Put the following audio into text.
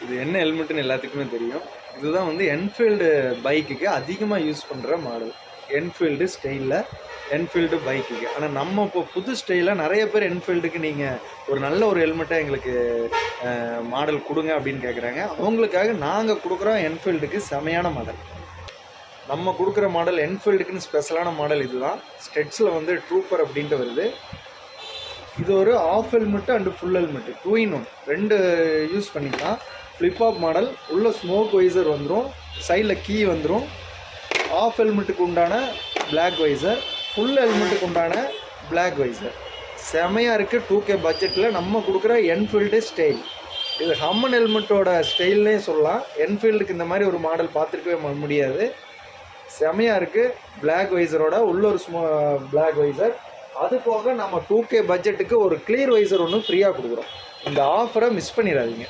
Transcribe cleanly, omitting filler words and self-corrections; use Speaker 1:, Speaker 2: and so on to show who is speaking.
Speaker 1: இது என்ன ஹெல்மெட்டுன்னு எல்லாத்துக்குமே தெரியும். இதுதான் வந்து என்ஃபீல்டு பைக்குக்கு அதிகமாக யூஸ் பண்ணுற மாடல். என்ஃபீல்டு ஸ்டைலில் என்ஃபீல்டு பைக்குக்கு. ஆனால் நம்ம இப்போ புது ஸ்டைலில் நிறைய பேர் என்ஃபீல்டுக்கு நீங்கள் ஒரு நல்ல ஒரு ஹெல்மெட்டை எங்களுக்கு மாடல் கொடுங்க அப்படின்னு கேட்குறாங்க. அவங்களுக்காக நாங்கள் கொடுக்குறோம் என்ஃபீல்டுக்கு செமையான மாடல். நம்ம கொடுக்குற மாடல் என்ஃபீல்டுக்குன்னு ஸ்பெஷலான மாடல் இதுதான். ஸ்டெட்ஸில் வந்து ட்ரூப்பர் அப்படின்ட்டு வருது. இது ஒரு half helmet and full helmet 2-in-1 2 use பண்ணிக்கலாம். Flip up model. உள்ள ஸ்மோக் வைசர் வந்துடும், சைடில் கீ வந்துடும். ஆஃப் ஹெல்மெட்டுக்கு உண்டான பிளாக் வைசர், ஃபுல் ஹெல்மெட்டுக்கு உண்டான பிளாக் வைசர். செமையாக இருக்குது. 2K பட்ஜெட்டில் நம்ம கொடுக்குற என்ஃபீல்டு ஸ்டைல். இது ஹம்மன் ஹெல்மெட்டோட ஸ்டைல்னே சொல்லலாம். என்ஃபீல்டுக்கு இந்த மாதிரி ஒரு மாடல் பார்த்துருக்கவே முடியாது. செமையாக இருக்குது. பிளாக் வைசரோட உள்ள ஒரு பிளாக் வைசர். அது போக நம்ம 2K பட்ஜெட்டுக்கு ஒரு கிளியர் வைசர் ஒன்று ஃப்ரீயாக கொடுக்குறோம். இந்த ஆஃபரை மிஸ் பண்ணிடாதீங்க.